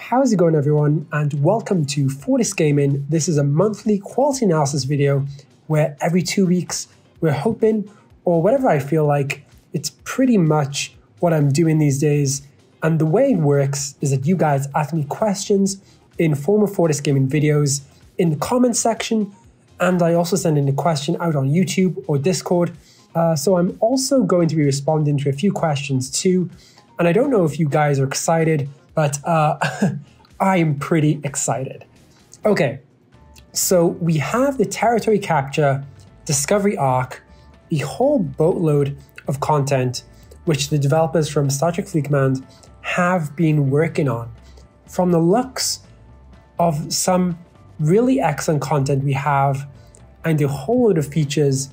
How's it going, everyone, and welcome to Fortis Gaming. This is a monthly quality analysis video where every 2 weeks we're hoping, or whatever I feel like, it's pretty much what I'm doing these days. And the way it works is that you guys ask me questions in former Fortis Gaming videos in the comments section, and I also send in a question out on YouTube or Discord. So I'm also going to be responding to a few questions too. And I don't know if you guys are excited, but I am pretty excited. Okay, so we have the territory capture, discovery arc, a whole boatload of content which the developers from Star Trek Fleet Command have been working on. From the looks of some really excellent content we have, and a whole load of features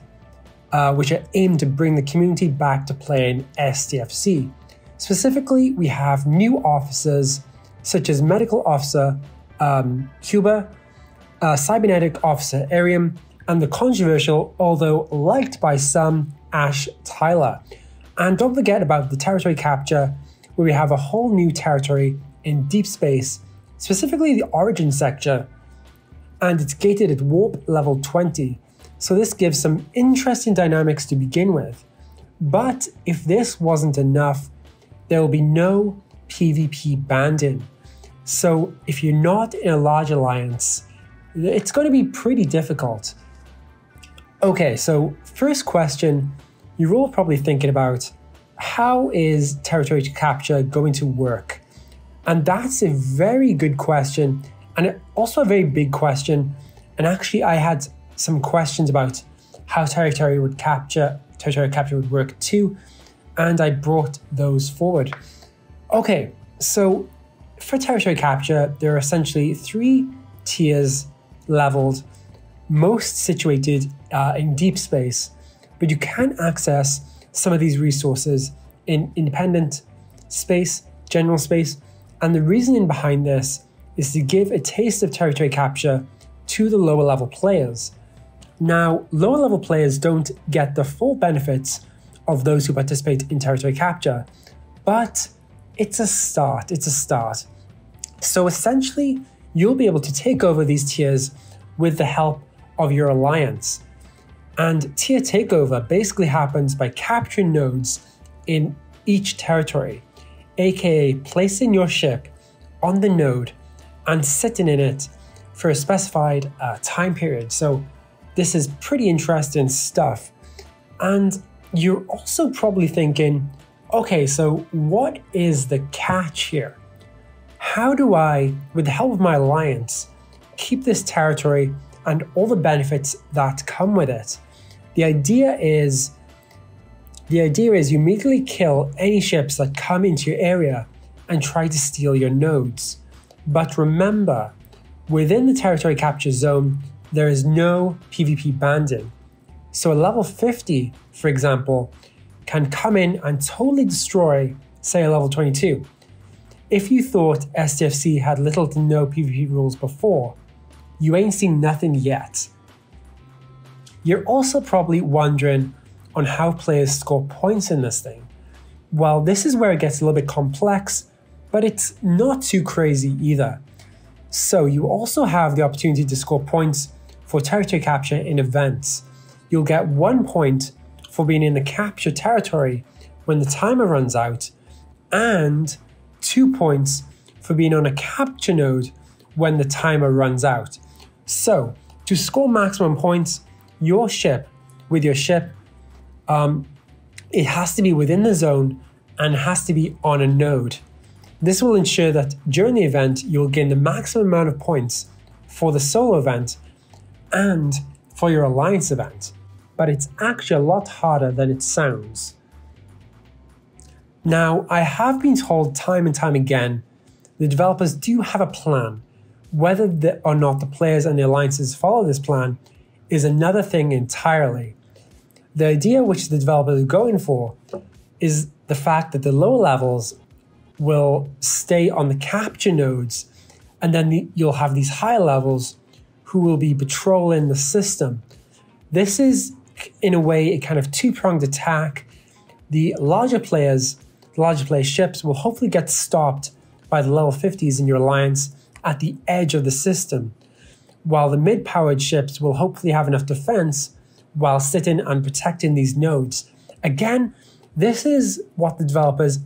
which are aimed to bring the community back to playing STFC. Specifically, we have new officers such as Medical Officer Culver, Cybernetic Officer Arium, and the controversial, although liked by some, Ash Tyler. And don't forget about the territory capture, where we have a whole new territory in deep space, specifically the Origin sector, and it's gated at warp level 20. So this gives some interesting dynamics to begin with. But if this wasn't enough, there will be no PvP banding. So if you're not in a large alliance, it's going to be pretty difficult. Okay, so first question, you're all probably thinking about, how is territory capture going to work? And that's a very good question, and also a very big question. And actually I had some questions about how territory capture would work too, and I brought those forward. Okay, so for territory capture, there are essentially 3 tiers leveled, most situated in deep space, but you can access some of these resources in independent space, general space, and the reasoning behind this is to give a taste of territory capture to the lower level players. Now, lower level players don't get the full benefits of those who participate in territory capture, but it's a start, So essentially, you'll be able to take over these tiers with the help of your alliance. And tier takeover basically happens by capturing nodes in each territory, aka placing your ship on the node and sitting in it for a specified time period. So this is pretty interesting stuff. And you're also probably thinking, okay, so what is the catch here? How do I, with the help of my alliance, keep this territory and all the benefits that come with it? The idea is you immediately kill any ships that come into your area and try to steal your nodes. But remember, within the territory capture zone, there is no PvP banding. So a level 50, for example, can come in and totally destroy, say, a level 22. If you thought STFC had little to no PvP rules before, you ain't seen nothing yet. You're also probably wondering on how players score points in this thing. Well, this is where it gets a little bit complex, but it's not too crazy either. So you also have the opportunity to score points for territory capture in events. You'll get 1 point for being in the capture territory when the timer runs out, and 2 points for being on a capture node when the timer runs out. So to score maximum points, your ship, it has to be within the zone and has to be on a node. This will ensure that during the event, you'll gain the maximum amount of points for the solo event and for your alliance event. But it's actually a lot harder than it sounds. Now, I have been told time and time again, the developers do have a plan. Whether or not the players and the alliances follow this plan is another thing entirely. The idea which the developers are going for is the fact that the lower levels will stay on the capture nodes, and then you'll have these higher levels who will be patrolling the system. This is, in a way, a kind of two-pronged attack. The larger players' ships will hopefully get stopped by the level 50s in your alliance at the edge of the system, while the mid-powered ships will hopefully have enough defense while sitting and protecting these nodes. Again, this is what the developers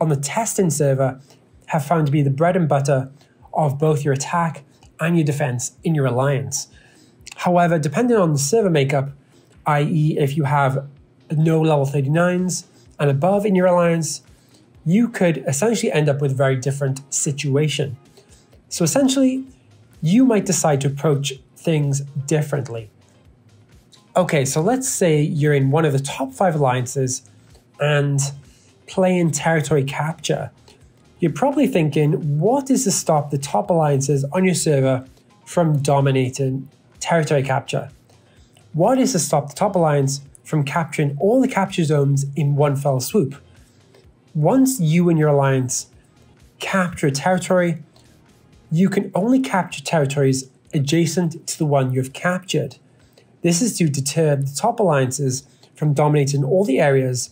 on the testing server have found to be the bread and butter of both your attack and your defense in your alliance. However, depending on the server makeup, i.e. if you have no level 39s and above in your alliance, you could essentially end up with a very different situation. So essentially, you might decide to approach things differently. Okay, so let's say you're in one of the top 5 alliances and playing territory capture. You're probably thinking, what is to stop the top alliances on your server from dominating territory capture? What is to stop the top alliance from capturing all the capture zones in one fell swoop? Once you and your alliance capture a territory, you can only capture territories adjacent to the one you have captured. This is to deter the top alliances from dominating all the areas,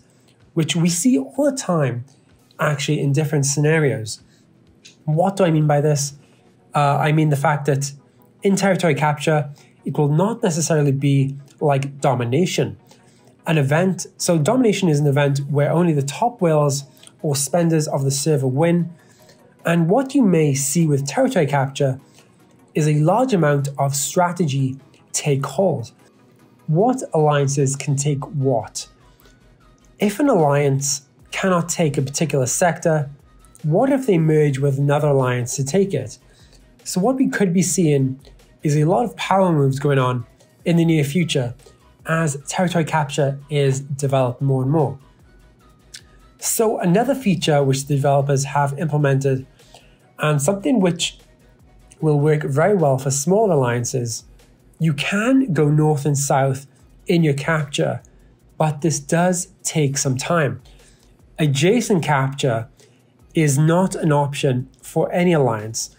which we see all the time, actually, in different scenarios. What do I mean by this? I mean the fact that in territory capture, it will not necessarily be like domination. So domination is an event where only the top whales or spenders of the server win. And what you may see with territory capture is a large amount of strategy take hold. What alliances can take what? If an alliance cannot take a particular sector, what if they merge with another alliance to take it? So what we could be seeing is a lot of power moves going on in the near future as territory capture is developed more and more. So another feature which the developers have implemented, and something which will work very well for small alliances, you can go north and south in your capture, but this does take some time. Adjacent capture is not an option for any alliance.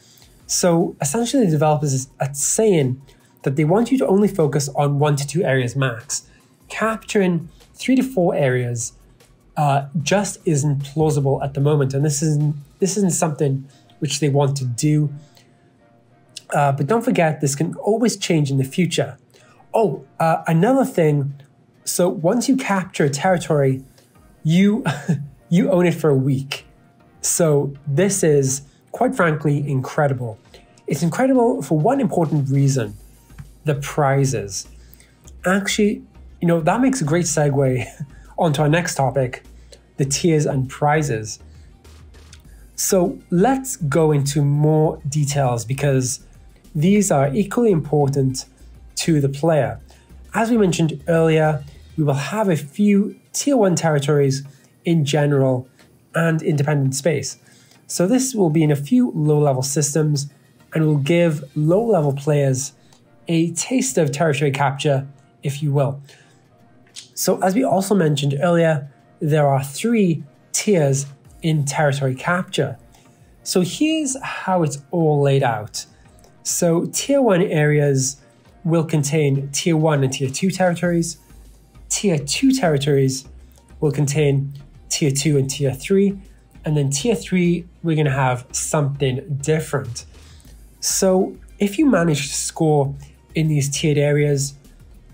So essentially the developers are saying that they want you to only focus on 1 to 2 areas max. Capturing 3 to 4 areas just isn't plausible at the moment, and this isn't something which they want to do. But don't forget, this can always change in the future. Oh, another thing. So once you capture a territory, you own it for a week. So this is, quite frankly, incredible. It's incredible for one important reason: the prizes. Actually, that makes a great segue onto our next topic, the tiers and prizes. So let's go into more details because these are equally important to the player. As we mentioned earlier, we will have a few tier 1 territories in general and independent space. So this will be in a few low-level systems and will give low-level players a taste of territory capture, if you will. So as we also mentioned earlier, there are 3 tiers in territory capture. So here's how it's all laid out. So tier 1 areas will contain tier 1 and tier 2 territories. Tier 2 territories will contain tier 2 and tier 3. And then tier 3, we're going to have something different. So if you manage to score in these tiered areas,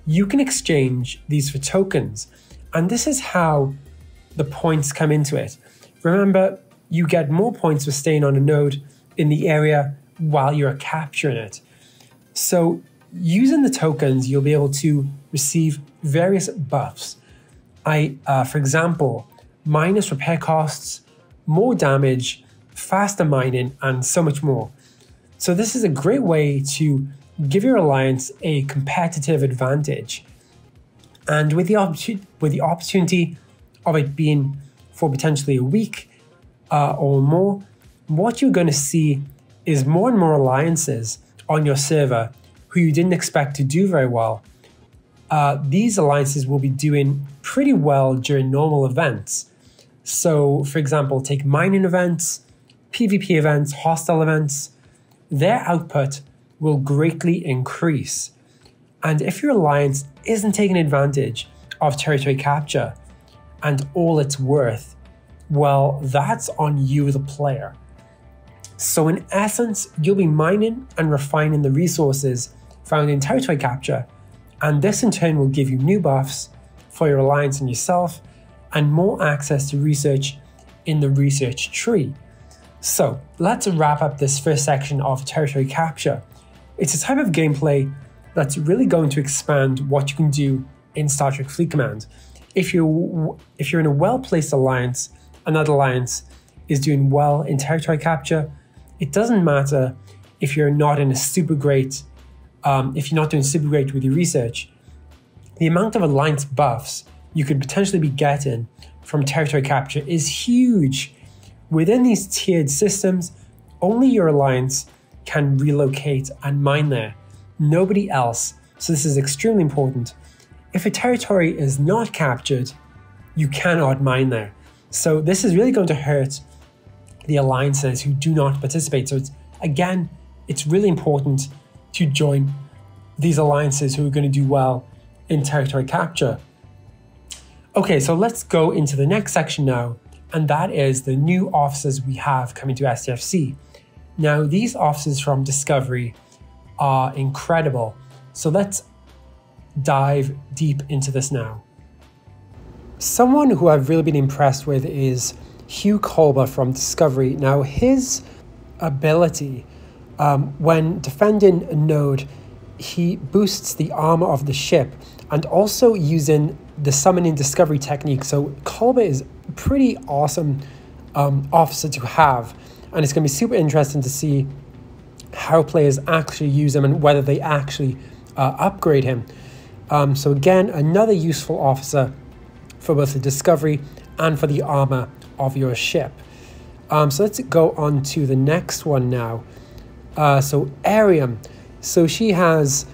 you can exchange these for tokens. And this is how the points come into it. Remember, you get more points for staying on a node in the area while you're capturing it. So using the tokens, you'll be able to receive various buffs. For example, minus repair costs, more damage, faster mining, and so much more. So this is a great way to give your alliance a competitive advantage. And with the opportunity of it being for potentially a week or more, what you're going to see is more and more alliances on your server who you didn't expect to do very well. These alliances will be doing pretty well during normal events. So, for example, take mining events, PvP events, hostile events. Their output will greatly increase. And if your alliance isn't taking advantage of territory capture and all it's worth, well, that's on you, the player. So in essence, you'll be mining and refining the resources found in territory capture, and this in turn will give you new buffs for your alliance and yourself, and more access to research in the research tree. So let's wrap up this first section of territory capture. It's a type of gameplay that's really going to expand what you can do in Star Trek Fleet Command. If you're in a well-placed alliance, and that alliance is doing well in territory capture, it doesn't matter if you're not in a super great, if you're not doing super great with your research. The amount of alliance buffs you could potentially be getting from territory capture is huge. Within these tiered systems, only your alliance can relocate and mine there, nobody else. So this is extremely important. If a territory is not captured, you cannot mine there. So this is really going to hurt the alliances who do not participate. So it's really important to join these alliances who are going to do well in territory capture. Okay, so let's go into the next section now, and that is the new officers we have coming to STFC. Now, these officers from Discovery are incredible. So let's dive deep into this now. Someone who I've really been impressed with is Hugh Culver from Discovery. Now, his ability, when defending a node, he boosts the armor of the ship, and also using the summoning discovery technique. So Culver is a pretty awesome officer to have, and it's going to be super interesting to see how players actually use him and whether they actually upgrade him. So again, another useful officer for both the discovery and for the armor of your ship. So let's go on to the next one now. So Arium. So she has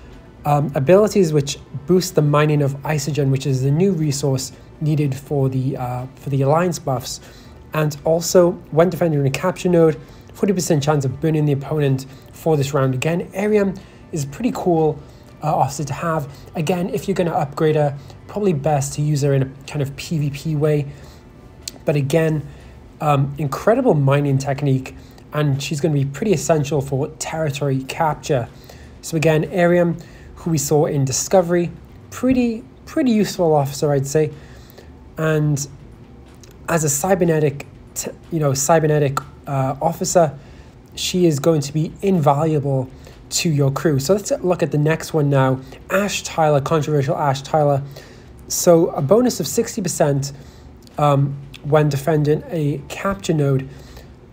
abilities which boost the mining of isogen, which is the new resource needed for the alliance buffs. And also, when defending a capture node, 40% chance of burning the opponent for this round. Again, Arium is a pretty cool officer to have. Again, if you're going to upgrade her, probably best to use her in a kind of PvP way. But again, incredible mining technique, and she's going to be pretty essential for territory capture. So again, Arium, who we saw in Discovery, pretty useful officer, I'd say. And as a cybernetic officer, she is going to be invaluable to your crew. So let's look at the next one now. Ash Tyler, controversial Ash Tyler. So a bonus of 60% when defending a capture node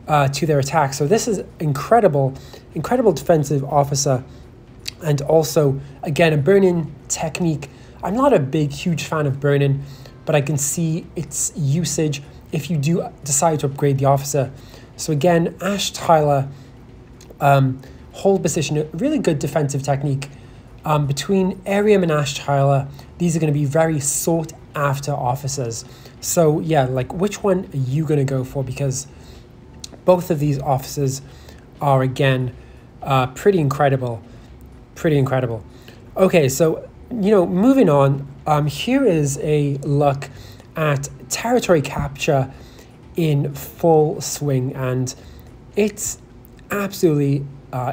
to their attack. So this is incredible defensive officer. And also, again, a burn-in technique. I'm not a huge fan of burn-in, but I can see its usage if you do decide to upgrade the officer. So again, Ash Tyler, hold position, a really good defensive technique. Between Arium and Ash Tyler, these are going to be very sought after officers. So yeah, like, which one are you going to go for? Because both of these officers are, again, pretty incredible. Okay, so, moving on, here is a look at territory capture in full swing, and it's absolutely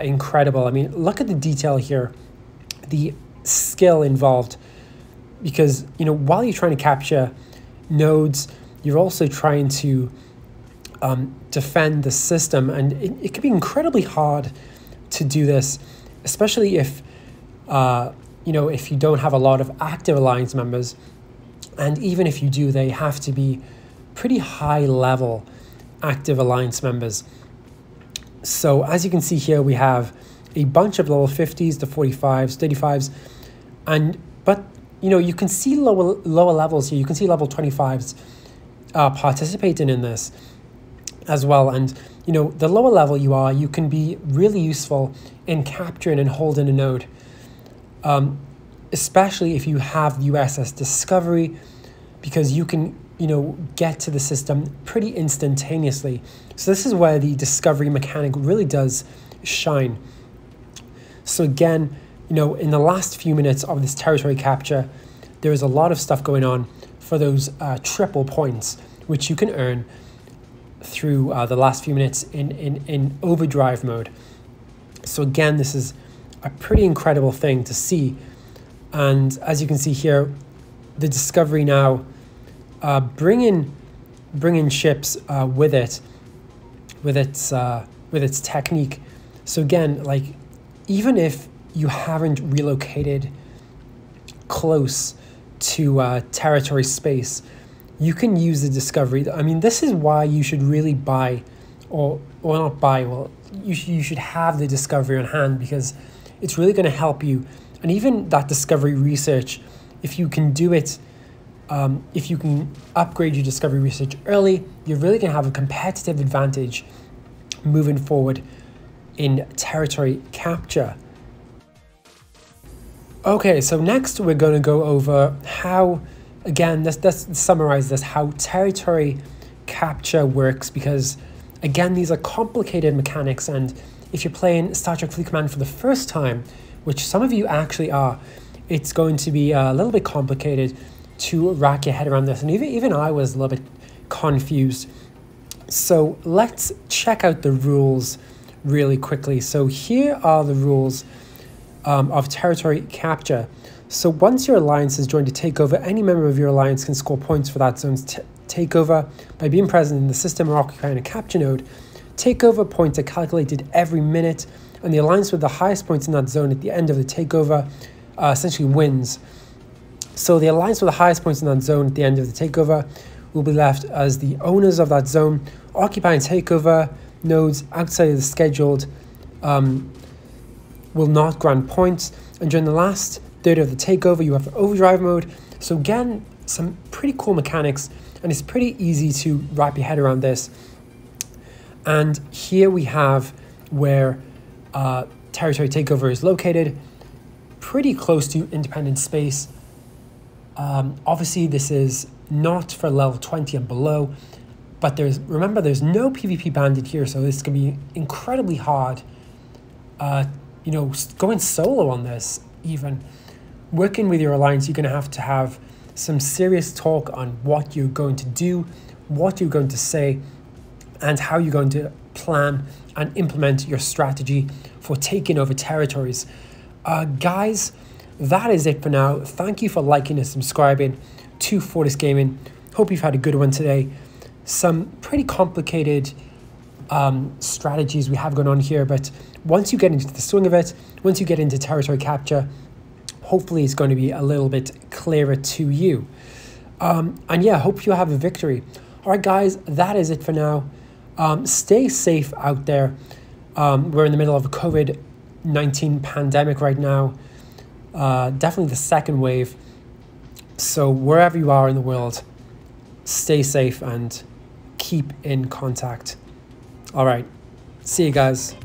incredible. I mean, look at the detail here, the skill involved, because, while you're trying to capture nodes, you're also trying to defend the system, and it can be incredibly hard to do this, especially if if you don't have a lot of active alliance members, and even if you do, they have to be pretty high level active alliance members. So as you can see here, we have a bunch of level 50s to 45s, 35s, but you can see lower levels here. You can see level 25s participating in this as well. And the lower level you can be really useful in capturing and holding a node, especially if you have the USS Discovery, because you can get to the system pretty instantaneously. So this is where the Discovery mechanic really does shine. So again, in the last few minutes of this territory capture, there is a lot of stuff going on for those triple points, which you can earn. through the last few minutes in overdrive mode. So again, this is a pretty incredible thing to see. And as you can see here, the Discovery now bringing ships with its technique. So again, like, even if you haven't relocated close to territory space, you can use the Discovery. I mean, this is why you should really buy, or not buy, well, you should have the Discovery on hand, because it's really going to help you. And even that Discovery research, if you can do it, if you can upgrade your Discovery research early, you're really going to have a competitive advantage moving forward in territory capture. Okay, so next we're going to go over how, again, let's summarize this, how territory capture works, because again, these are complicated mechanics, and if you're playing Star Trek Fleet Command for the first time, which some of you actually are, it's going to be a little bit complicated to wrap your head around this, and even I was a little bit confused. So let's check out the rules really quickly. So here are the rules of territory capture. So once your alliance is joined to take over, any member of your alliance can score points for that zone's takeover by being present in the system or occupying a capture node. Takeover points are calculated every minute, and the alliance with the highest points in that zone at the end of the takeover essentially wins. So the alliance with the highest points in that zone at the end of the takeover will be left as the owners of that zone, occupying takeover nodes outside of the scheduled will not grant points. And during the last third of the takeover, you have overdrive mode. So again, some pretty cool mechanics, and it's pretty easy to wrap your head around this. And here we have where territory takeover is located, pretty close to independent space. Obviously, this is not for level 20 and below, but remember, there's no PvP banded here, so this can be incredibly hard. You know, going solo on this, even working with your alliance, you're going to have some serious talk on what you're going to do, what you're going to say, and how you're going to plan and implement your strategy for taking over territories. Guys, that is it for now. Thank you for liking and subscribing to Fortis Gaming. Hope you've had a good one today. Some pretty complicated strategies we have going on here, but once you get into the swing of it, once you get into territory capture, hopefully it's going to be a little bit clearer to you. And yeah, hope you have a victory. All right, guys, that is it for now. Stay safe out there. We're in the middle of a COVID-19 pandemic right now. Definitely the second wave. So wherever you are in the world, stay safe and keep in contact. All right. See you guys.